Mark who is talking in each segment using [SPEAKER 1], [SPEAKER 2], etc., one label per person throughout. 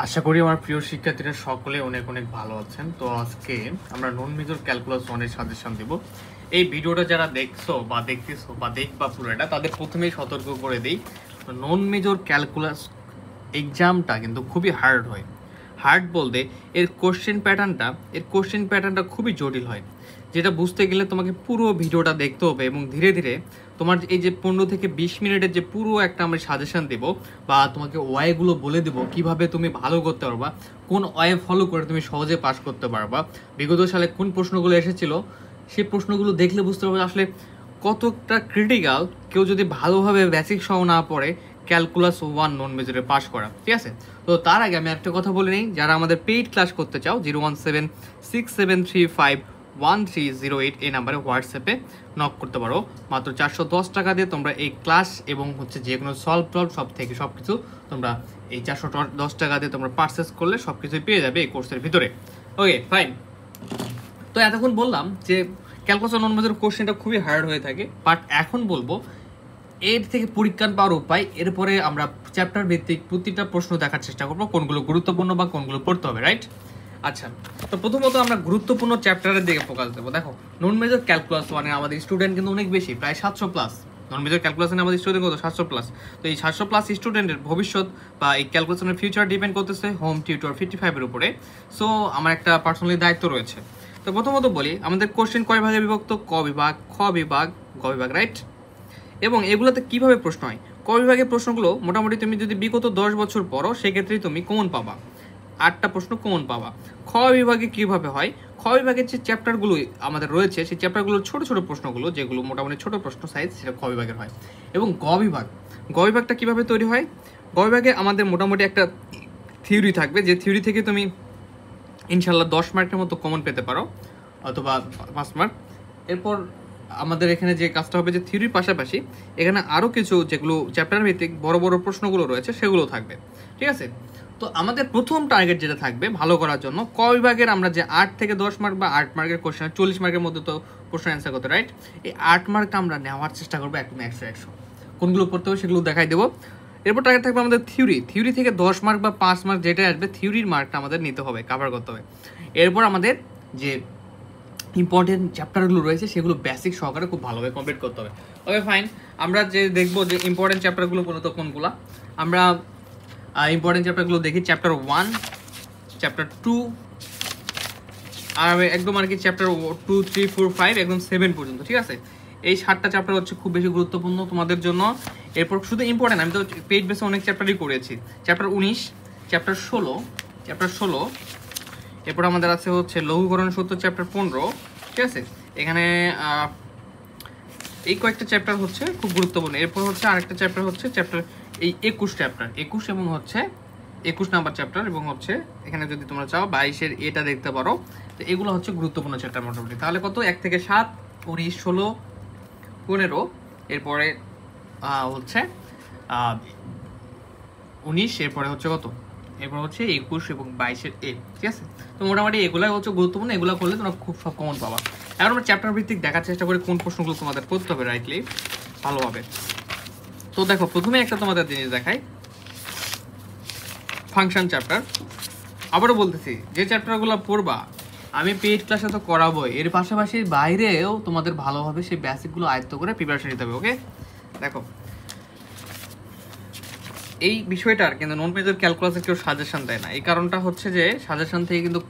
[SPEAKER 1] আশা করি আমার প্রিয় শিক্ষার্থীরা সকলে অনেক অনেক ভালো আছেন। তো আজকে আমরা নন মেজর ক্যালকুলাস 1 এর সাজেশন দেব। এই ভিডিওটা যারা দেখছো বা দেখতেছো বা দেখবা পুরোটা, তাদের প্রথমেই সতর্ক করে দেই, নন মেজর ক্যালকুলাস এক্সামটা কিন্তু খুবই হার্ড হয়। হার্ড বলতে এর কোশ্চেন প্যাটার্নটা খুবই জটিল হয়, যেটা বুঝতে গেলে তোমাকে পুরো ভিডিওটা দেখতে হবে এবং ধীরে ধীরে তোমার এই যে 15 থেকে 20 মিনিটের যে পুরো একটা আমরা সাজেশন দেব বা তোমাকে ওয়াইগুলো বলে দেবো কিভাবে তুমি ভালো করতে পারবা, কোন ওয়াই ফলো করে তুমি সহজে পাস করতে পারবা, বিগত সালে কোন প্রশ্নগুলো এসেছিল সেই প্রশ্নগুলো দেখলে বুঝতে পারবে আসলে কতটা ক্রিটিক্যাল কেউ যদি ভালোভাবে বেসিক সহ না পড়ে ক্যালকুলাস 1 নন মেজরে পাস করা। ঠিক আছে, তো তার আগে আমি একটা কথা বলে নিই, যারা আমাদের পেইড ক্লাস করতে চাও 01767351308 এই নাম্বারে হোয়াটসঅ্যাপে নক করতে পারো। মাত্র 410 টাকা দিয়ে তোমরা এই ক্লাস এবং হচ্ছে যে কোনো সলভ সব থেকে সব কিছু তোমরা এই 410 টাকা দিয়ে তোমরা পারচেস করলে সব কিছুই পেয়ে যাবে এই কোর্সের ভিতরে। Okay fine. তো এতক্ষণ বললাম যে ক্যালকুলাস নন মেজর কোশ্চেনটা খুবই হার্ড হয়ে থাকে, বাট এখন বলবো এর থেকে পরীক্ষা পাওয়ার উপায়। এরপরে আমরা চ্যাপ্টার ভিত্তিক প্রতিটা প্রশ্ন দেখার চেষ্টা করবো কোনগুলো গুরুত্বপূর্ণ বা কোনগুলো পড়তে হবে, রাইট? আচ্ছা, তো প্রথমত আমরা গুরুত্বপূর্ণ চ্যাপ্টারের দিকে ফোকাস দেবো। দেখো, নন মেজর ক্যালকুলাস মানে আমাদের স্টুডেন্ট কিন্তু অনেক বেশি, প্রায় 700 প্লাস। নন মেজর ক্যালকুলাসনে আমাদের স্টুডেন্ট কত? 700 প্লাস। তো এই 700 প্লাস স্টুডেন্টের ভবিষ্যৎ বা এই ক্যালকুলেশনের ফিউচার ডিপেন্ড করতেছে হোম টিউটর 55-এর উপরে। সো আমার একটা পার্সোনালি দায়িত্ব রয়েছে। তো প্রথমত বলি, আমাদের কোশ্চেন কয় ভাগে বিভক্ত? ক বিভাগ, খ বিভাগ, গ বিভাগ, রাইট? এবং এগুলোতে কিভাবে প্রশ্ন হয়? ক বিভাগের প্রশ্নগুলো মোটামুটি তুমি যদি বিগত 10 বছর পড়ো সেক্ষেত্রেই তুমি কমন পাবা, 8টা প্রশ্ন কমন পাবা। খ বিভাগে কিভাবে হয়? খ বিভাগের যে চ্যাপ্টারগুলো আমাদের রয়েছে সেই চ্যাপ্টারগুলোর ছোট ছোট প্রশ্নগুলো, যেগুলো মোটামুটি ছোট প্রশ্ন সাইজ, সেটা খ বিভাগের হয়। এবং গ বিভাগটা কিভাবে তৈরি হয়? গ বিভাগে আমাদের মোটামুটি একটা থিওরি থাকবে, যে থিওরি থেকে তুমি ইনশাল্লাহ 10 মার্কের মতো কমন পেতে পারো অথবা 5 মার্ক। এরপর আমাদের এখানে যে কাজটা হবে যে থিওরির পাশাপাশি এখানে আরও কিছু যেগুলো চ্যাপ্টার ভিত্তিক বড় বড় প্রশ্নগুলো রয়েছে সেগুলো থাকবে। ঠিক আছে, তো আমাদের প্রথম টার্গেট যেটা থাকবে ভালো করার জন্য, ক বিভাগের আমরা যে 8 থেকে 10 মার্ক বা 8 মার্কের কোশ্চেন, 40 মার্কের মধ্যে তো প্রশ্ন অ্যান্সার করতে, রাইট? এই 8 মার্কটা আমরা নেওয়ার চেষ্টা করবো একদম 100 কোনগুলো পড়তে হবে সেগুলো দেখাই দেবো। এরপর টার্গেট থাকবে আমাদের থিওরি থেকে 10 মার্ক বা 5 মার্ক যেটা আসবে, থিওরির মার্কটা আমাদের নিতে হবে, কাভার করতে হবে। এরপর আমাদের যে ইম্পর্টেন্ট চ্যাপ্টারগুলো রয়েছে সেগুলো বেসিক সহকারে খুব ভালোভাবে কমপ্লিট করতে হবে। ওকে ফাইন, আমরা যে দেখবো যে ইম্পর্টেন্ট চ্যাপ্টারগুলো মূলত কোনগুলো, আমরা ইম্পর্টেন্ট চ্যাপ্টারগুলো দেখি। চ্যাপ্টার 1, চ্যাপ্টার 2 আর একদম আর কি চ্যাপ্টার 2, 3, 4, 5 একদম 7 পর্যন্ত। ঠিক আছে, এই 7টা চ্যাপ্টার হচ্ছে খুব বেশি গুরুত্বপূর্ণ তোমাদের জন্য। এরপর শুধু ইম্পর্টেন্ট, আমি তো পেজ বেসে অনেক চ্যাপ্টারই করেছি। চ্যাপ্টার 19, চ্যাপ্টার 16, এরপর আমাদের আছে হচ্ছে লঘুকরণ সূত্র চ্যাপ্টার 15। ঠিক আছে, এখানে এই কয়েকটা চ্যাপ্টার হচ্ছে খুব গুরুত্বপূর্ণ। এরপর হচ্ছে আরেকটা চ্যাপ্টার হচ্ছে চ্যাপ্টার এই 21 এবং হচ্ছে 21 নাম্বার চ্যাপ্টার, এবং হচ্ছে এখানে যদি তোমরা চাও 22-এর এটা দেখতে পারো। তো এগুলো হচ্ছে গুরুত্বপূর্ণ চ্যাপ্টার মোটামুটি। তাহলে কত? 1 থেকে 7, 19, 16, 15, এরপরে হচ্ছে 19, এরপরে হচ্ছে কত? এরপর হচ্ছে 21 এবং 22-এর এ। ঠিক আছে, তো মোটামুটি এগুলাই হচ্ছে গুরুত্বপূর্ণ, এগুলো করলে তোমরা খুব সব কমন পাবা। এখন আমরা চ্যাপ্টার ভিত্তিক দেখার চেষ্টা করি কোন প্রশ্নগুলো তোমাদের করতে হবে রাইটলি ভালোভাবে। তো দেখো, প্রথমে একটা তোমাদের জিনিস দেখাই, ফাংশন চ্যাপ্টার। আবারও বলতেছি, যে চ্যাপ্টারগুলো পড়বা আমি পেইড ক্লাসে তো করাবো, এর পাশাপাশি বাইরেও তোমাদের ভালোভাবে সেই বেসিকগুলো আয়ত্ত করে প্রিপারেশন নিতে হবে। ওকে, দেখো এই বিষয়টার কিন্তু নন মেজর ক্যালকুলাসে কেউ সাজেশন দেয় না। এই কারণটা হচ্ছে যে সাজেশন থেকে কিন্তু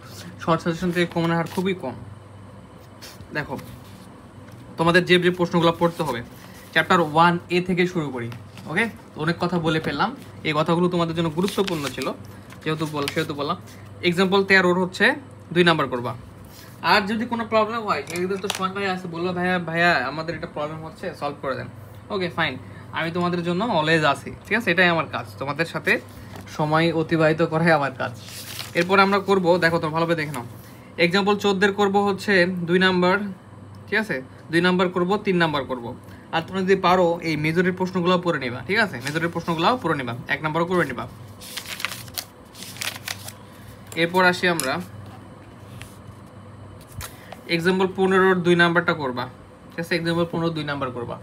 [SPEAKER 1] শর্ট সাজেশন থেকে কমনের হার খুবই কম। দেখো, তোমাদের যে যে প্রশ্নগুলো পড়তে হবে, চ্যাপ্টার 1A থেকে শুরু করি। ওকে, অনেক কথা বলে ফেললাম, এই কথাগুলো তোমাদের জন্য গুরুত্বপূর্ণ ছিল সেহেতু বললাম। এক্সাম্পল 13 হচ্ছে 2 নাম্বার করবা। আর যদি কোনো প্রবলেম হয় সেক্ষেত্রে তো সোহান ভাই আছে, বললো ভাইয়া আমাদের এটা প্রবলেম হচ্ছে, সলভ করে দেন। ওকে ফাইন, আমি তোমাদের জন্য অলওয়েজ আছি। ঠিক আছে, এটাই আমার কাজ, তোমাদের সাথে সময় অতিবাহিত করাই আমার কাজ। এরপর আমরা করব, দেখো তো ভালোভাবে দেখে নাও, এক্সাম্পল 14 করবো হচ্ছে 2 নাম্বার। ঠিক আছে, 2 নাম্বার করবো, 3 নাম্বার করবো। আর তোমরা যদি পারো এই মেজরের প্রশ্নগুলো পড়ে নিবা। ঠিক আছে, মেজরের প্রশ্নগুলো পড়ে নিবা, 1 নাম্বারও করে নিবা। এরপর আসি আমরা এক্সাম্পল 15-র 2 নাম্বারটা করবা। ঠিক আছে, এক্সাম্পল 15 2 নাম্বার করবা।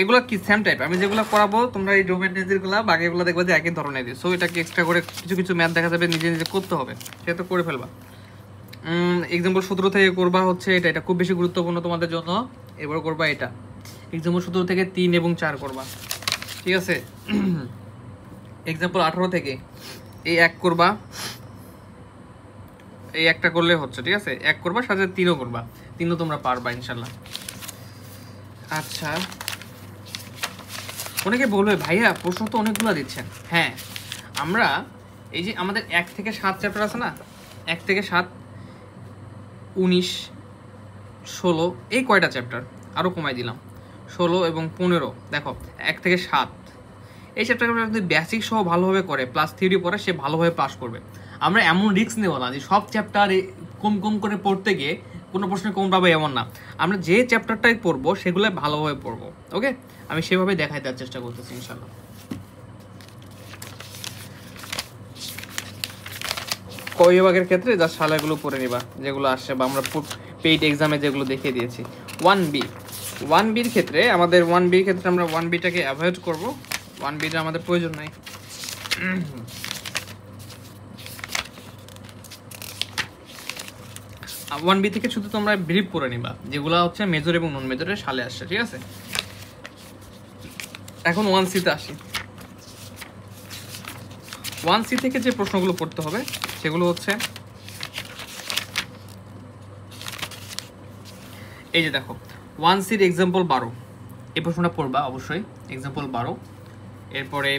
[SPEAKER 1] এগুলো কি সেম টাইপ, আমি যেগুলো করাবো তোমরা এই ডোমেন নেজেরগুলো বাকিগুলো দেখবে যে একই ধরনের। সো এটাকে এক্সট্রা করে কিছু কিছু ম্যাথ দেখা যাবে নিজে নিজে করতে হবে, সেটা তো করে ফেলবা। এক্সাম্পল 17 থেকে করবা হচ্ছে এটা, এটা খুব বেশি গুরুত্বপূর্ণ তোমাদের জন্য। এবার করবা এটা এক্সাম্পল 17 থেকে 3 এবং 4 করবা, ঠিক আছে। এক্সাম্পল 18 থেকে এই 1 করবা, এই একটা করলে হচ্ছে, ঠিক আছে। 1 করবা, সাথে 3ও করবা, 3ও তোমরা পারবা ইনশাল্লাহ। আচ্ছা, অনেকে বলবে ভাইয়া প্রশ্ন তো অনেকগুলো দিচ্ছেন। হ্যাঁ, আমরা এই যে আমাদের 1 থেকে 7 চ্যাপ্টার আছে না, 1 থেকে 7, 19, 16, এই কয়টা চ্যাপ্টার আরও কমাই দিলাম, 16 এবং 15। দেখো 1 থেকে 7 এই চ্যাপ্টারগুলো যদি বেসিক সহ ভালোভাবে করে প্লাস থিওরি পড়ে, সে ভালোভাবে পাস করবে। আমরা এমন রিস্ক নেব না যে সব চ্যাপ্টার কম কম করে পড়তে গিয়ে কোনো প্রশ্নে কম পাবো, এমন না। আমরা যে চ্যাপ্টারটাই পড়বো সেগুলো ভালোভাবে পড়বো, ওকে। আমি সেভাবে দেখাই দেওয়ার চেষ্টা করতেছি ইনশাল্লাহ। ক বিভাগের ক্ষেত্রে যা সালেগুলো পড়ে নিবা যেগুলো আসছে, বা আমরা পেইড এক্সামে যেগুলো দেখিয়ে দিয়েছি। 1বির ক্ষেত্রে আমাদের 1বির ক্ষেত্রে আমরা 1বিটাকে অ্যাভয়েড করবো, 1বিটা আমাদের প্রয়োজন নাই। 1বি থেকে শুধু তোমরা ব্রিফ করে নিবা যেগুলো হচ্ছে মেজর এবং নন মেজরের সালে আসছে, ঠিক আছে। এখন 1সিতে আসি। 1সি থেকে যে প্রশ্নগুলো পড়তে হবে সেগুলো হচ্ছে এই যে দেখো 1সির এক্সাম্পল 12, এই প্রশ্নটা পড়বা অবশ্যই, এক্সাম্পল 12। এরপরে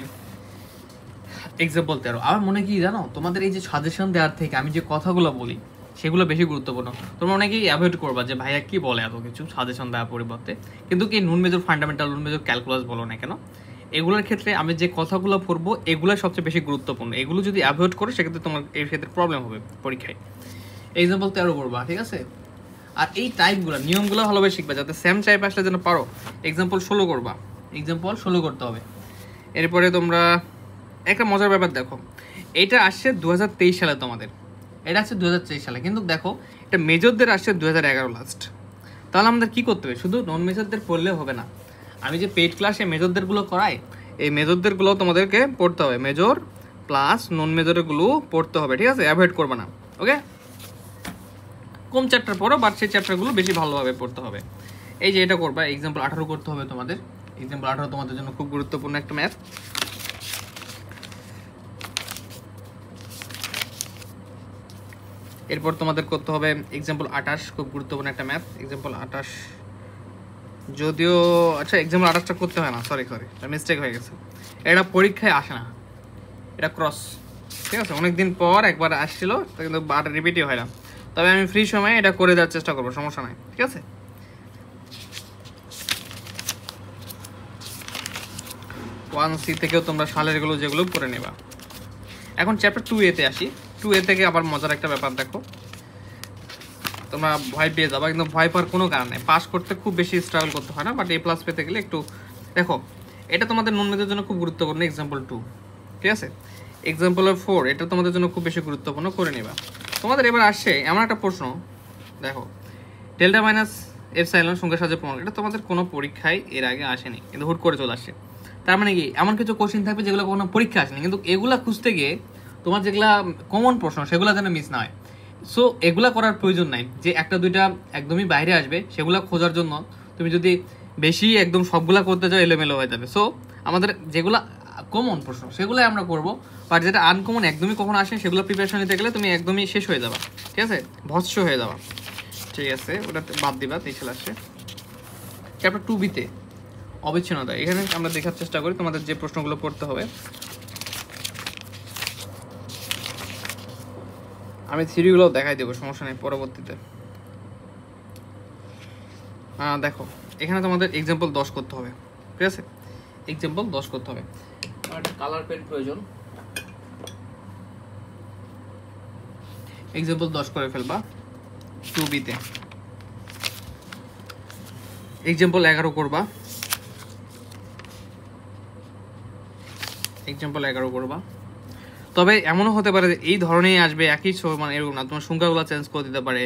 [SPEAKER 1] এক্সাম্পল 13। আমার মনে কি জানো, তোমাদের এই যে সাজেশন দেওয়ার থেকে আমি যে কথাগুলো বলি সেগুলো বেশি গুরুত্বপূর্ণ। তোমরা অনেকেই অ্যাভয়েড করবা যে ভাইয়া কি বলে এত কিছু সাজেশন দেওয়ার পরিবর্তে, কিন্তু কি নুন মেজর ফান্ডামেন্টাল, নুন মেজর ক্যালকুলাস বলো না কেন, এগুলোর ক্ষেত্রে আমি যে কথাগুলো পড়বো এগুলোই সবচেয়ে বেশি গুরুত্বপূর্ণ। এগুলো যদি অ্যাভয়েড করো সেক্ষেত্রে তোমার এই ক্ষেত্রে প্রবলেম হবে পরীক্ষায়। এক্সাম্পল 13 করবা, ঠিক আছে। আর এই টাইপগুলো নিয়মগুলো ভালোভাবে শিখবে যাতে সেম টাইপ আসলে যেন পারো। এক্সাম্পল 16 করবা, এক্সাম্পল 16 করতে হবে। এরপরে তোমরা একটা মজার ব্যাপার দেখো, এটা আসছে 2023 সালে, তোমাদের এটা আসছে 2023 সালে, কিন্তু দেখো এটা মেজরদের আসছে 2011 লাস্ট। তাহলে আমাদের কী করতে হবে, শুধু নন মেজরদের পড়লে হবে না। আমি যে পেইড ক্লাসে মেজরদেরগুলো করাই, এই মেজরদেরগুলো তোমাদেরকে পড়তে হবে, মেজর প্লাস নন মেজরগুলো পড়তে হবে, ঠিক আছে। অ্যাভয়েড করবে না, ওকে। কম চ্যাপ্টার পড়ো, বাট সেই চ্যাপ্টারগুলো বেশি ভালোভাবে পড়তে হবে। এই যে এটা করবা, এক্সাম্পল 18 করতে হবে তোমাদের। এক্সাম্পল 18 তোমাদের জন্য খুব গুরুত্বপূর্ণ একটা ম্যাথ। এরপর তোমাদের করতে হবে এক্সাম্পল 28, খুব গুরুত্বপূর্ণ একটা ম্যাথ, এক্সাম্পল 28। যদিও আচ্ছা এক্সাম্পল 28টা করতে হয় না, সরি মিস্টেক হয়ে গেছে, এটা পরীক্ষায় আসে না, এটা ক্রস, ঠিক আছে। অনেকদিন পর একবার আসছিল, কিন্তু আর রিপিটই হয় না। তবে আমি ফ্রি সময়ে এটা করে দেওয়ার চেষ্টা করবো, সমস্যা নাই, ঠিক আছে। 1সি থেকেও তোমরা সালেরগুলো যেগুলো করে নেবা। এখন চ্যাপ্টার 2A-তে আসি। 2A থেকে আবার মজার একটা ব্যাপার দেখো, তোমরা ভয় পেয়ে যাবা, কিন্তু ভয় পাওয়ার কোনো কারণ নেই। পাস করতে খুব বেশি স্ট্রাগল করতে হয় না, বাট A+ পেতে গেলে একটু দেখো। এটা তোমাদের নন মেজরের জন্য খুব গুরুত্বপূর্ণ, এক্সাম্পল 2, ঠিক আছে। এক্সাম্পল 4 এটা তোমাদের জন্য খুব বেশি গুরুত্বপূর্ণ, করে নেবা। তোমাদের এবার আসছে এমন একটা প্রশ্ন, দেখো ডেল্টা মাইনাস এপসাইলন সংখ্যার সাহায্যে প্রমাণ। এটা তোমাদের কোনো পরীক্ষায় এর আগে আসেনি, কিন্তু হুট করে চলে আসছে। তার মানে কি, এমন কিছু কোশ্চেন থাকবে যেগুলো কোনো পরীক্ষা আসেনি, কিন্তু এগুলা খুঁজতে গিয়ে তোমার যেগুলা কমন প্রশ্ন সেগুলো যেন মিস না হয়। সো এগুলা করার প্রয়োজন নাই যে একটা দুইটা একদমই বাইরে আসবে, সেগুলো খোঁজার জন্য তুমি যদি বেশি একদম সবগুলা করতে যাও এলোমেলো হয়ে যাবে। সো আমাদের যেগুলো কমন প্রশ্ন সেগুলোই আমরা করবো, বাট যেটা আনকমন একদমই কখনো আসে সেগুলো প্রিপারেশন নিতে গেলে তুমি একদমই শেষ হয়ে যাবা, ঠিক আছে, ভস্য হয়ে যাবা, ঠিক আছে। ওটা বাদ দিবা, দেখে আসছে। চ্যাপ্টার 2B-তে অবিচ্ছিন্নতা, এখানে আমরা দেখার চেষ্টা করি তোমাদের যে প্রশ্নগুলো পড়তে হবে। আমি থিওরিগুলো দেখাই দেবো, সমস্যা নেই পরবর্তীতে। দেখো এখানে তোমাদের এক্সাম্পল 10 করতে হবে, ঠিক আছে। এক্সাম্পল 10 করতে হবে। আমার একটা কালার পেন প্রয়োজন, এক্সাম্পল 10 করে ফেলবা 2B-তে। এক্সাম্পল 11 করবা, এক্সাম্পল 11 করবা। তবে এমনও হতে পারে যে এই ধরনেরই আসবে, একই মানে এরকম না, তোমার সংখ্যাগুলো চেঞ্জ করে দিতে পারে,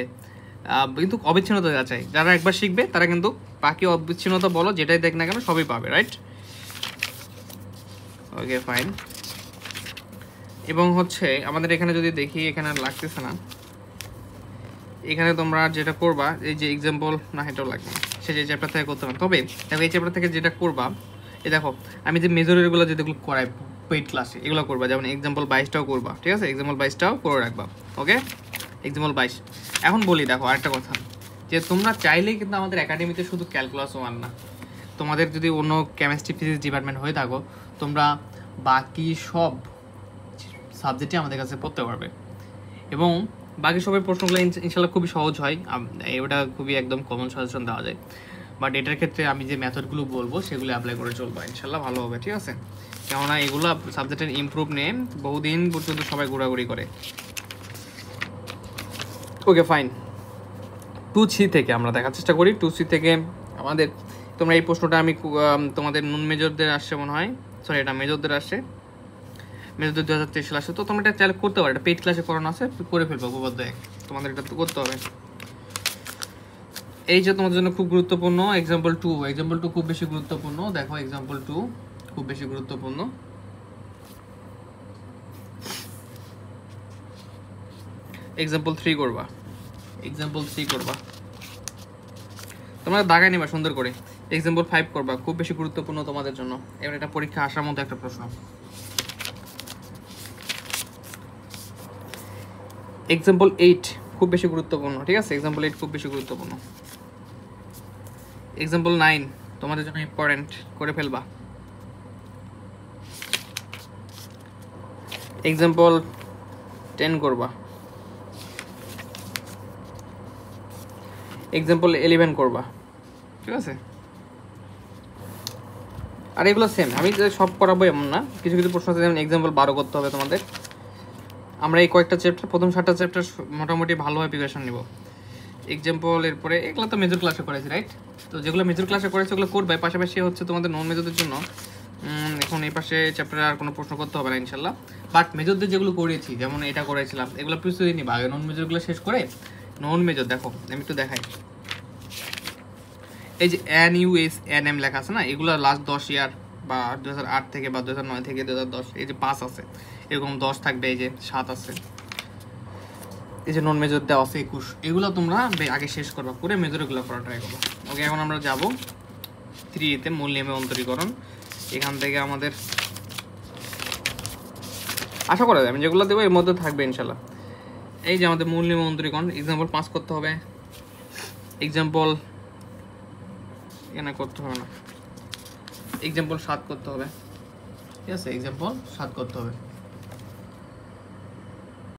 [SPEAKER 1] কিন্তু অবিচ্ছিন্নতা যাচাই, যারা একবার শিখবে তারা কিন্তু বাকি অবিচ্ছিন্নতা বলো যেটাই দেখ না কেন সবই পাবে, রাইট? Okay fine. এবং হচ্ছে আমাদের এখানে যদি দেখি, এখানে আর লাগতেছে না, এখানে তোমরা যেটা করবা, এই যে এক্সাম্পল না, এটাও লাগবে না, সে যে চ্যাপ্টার থেকে করতে পারো। তবে দেখো এই চ্যাপ্টার থেকে যেটা করবা, এই দেখো আমি যে মেজরেরগুলো যেগুলো করাই পেইড ক্লাসে এগুলো করবা, যেমন এক্সাম্পল 22টাও করবা, ঠিক আছে? এক্সাম্পল 22টাও করে রাখবা, ওকে? এক্সাম্পল 22। এখন বলি দেখো আরেকটা কথা, যে তোমরা চাইলেই কিন্তু আমাদের একাডেমিতে শুধু ক্যালকুলাস 1 না, তোমাদের যদি অন্য কেমিস্ট্রি ফিজিক্স ডিপার্টমেন্ট হয়ে থাকো, তোমরা বাকি সব সাবজেক্টই আমাদের কাছে পড়তে পারবে। এবং বাকি সবের প্রশ্নগুলো ইনশাল্লাহ খুবই সহজ হয়, ওটা খুবই একদম কমন সাজেশন দেওয়া যায়। বাট এটার ক্ষেত্রে আমি যে মেথডগুলো বলবো সেগুলো অ্যাপ্লাই করে চলবো, ইনশাল্লাহ ভালো হবে, ঠিক আছে? কেননা এগুলো সাবজেক্টের ইমপ্রুভ নিয়ে বহুদিন পর্যন্ত সবাই ঘোরাঘুরি করে। Okay fine. 2C থেকে আমরা দেখার চেষ্টা করি। 2C থেকে আমাদের, তোমরা এই প্রশ্নটা আমি তোমাদের নন মেজরদের আসছে মনে হয়, সরি এটা মেজরদের আসছে, মেজরদের 2023 সালে আসছে। তো তোমরা এটা চাইলে করতে পারো, এটা পেইড ক্লাসে করানো আছে, করে ফেলবো উপপাদ্য 1, তোমাদের এটা করতে হবে। এই যে তোমাদের জন্য খুব গুরুত্বপূর্ণ এক্সাম্পল 2, এক্সাম্পল 2 খুব বেশি গুরুত্বপূর্ণ। দেখো এক্সাম্পল 2 খুব বেশি গুরুত্বপূর্ণ। এক্সাম্পল 3 করবা, এক্সাম্পল 3 করবা, তোমরা দাগায় নিবা সুন্দর করে। এক্সাম্পল 5 করবা, খুব বেশি গুরুত্বপূর্ণ তোমাদের জন্য। এবার এটা পরীক্ষা আসার মতো একটা প্রশ্ন। এক্সাম্পল 8 খুব বেশি গুরুত্বপূর্ণ, ঠিক আছে? এক্সাম্পল 8 খুব বেশি গুরুত্বপূর্ণ। এক্সাম্পল 9 তোমাদের জন্য ইম্পর্টেন্ট, করে ফেলবা। এক্সাম্পল 10 করবা, এক্সাম্পল 11 করবা, ঠিক আছে? আর এগুলো সেম, আমি সব করাবো এমন না, কিছু কিছু প্রশ্ন আছে, যেমন এক্সাম্পল 12 করতে হবে তোমাদের। আমরা এই কয়েকটা চ্যাপ্টার, প্রথম 7টা চ্যাপ্টার মোটামুটি ভালোভাবে প্রিপারেশন নিব। এক্সাম্পল এরপরে এগুলো তো মেজর ক্লাসে করেছি, রাইট? তো যেগুলো মেজর ক্লাসে করেছে ওগুলো করবে, পাশাপাশি হচ্ছে তোমাদের নন মেজরদের জন্য এখন এই পাশে চ্যাপ্টারে আর কোনো প্রশ্ন করতে হবে না ইনশাল্লাহ। বাট মেজরদের যেগুলো করেছি, যেমন এটা করেছিলাম, এগুলো প্রস্তুতি নিবা আগে, নন মেজরগুলো শেষ করে। নন মেজর দেখো আমি একটু দেখাই, এই যে NUSNM লেখা আছে না, এগুলো লাস্ট 10 ইয়ার বা 2008 থেকে বা 2009 থেকে 2010, এই যে 5 আছে, এরকম 10 থাকবে, এই যে 7 আছে, এই যে নন মেজর দেওয়া আছে 21, এগুলো তোমরা আগে শেষ করবা, করে মেজরগুলো করা ট্রাই করবো। ওকে, এখন আমরা যাব 3তে মূল নিয়মে অন্তরীকরণ। এখান থেকে আমাদের আশা করা যায় আমি যেগুলো দেবো এর মধ্যে থাকবে ইনশাল্লাহ। এই যে আমাদের মূল নিয়মে অন্তরীকরণ, এক্সাম্পল 5 করতে হবে, এক্সাম্পল এখানে করতে হবে না, এক্সাম্পল 7 করতে হবে, ঠিক আছে? এক্সাম্পল 7 করতে হবে।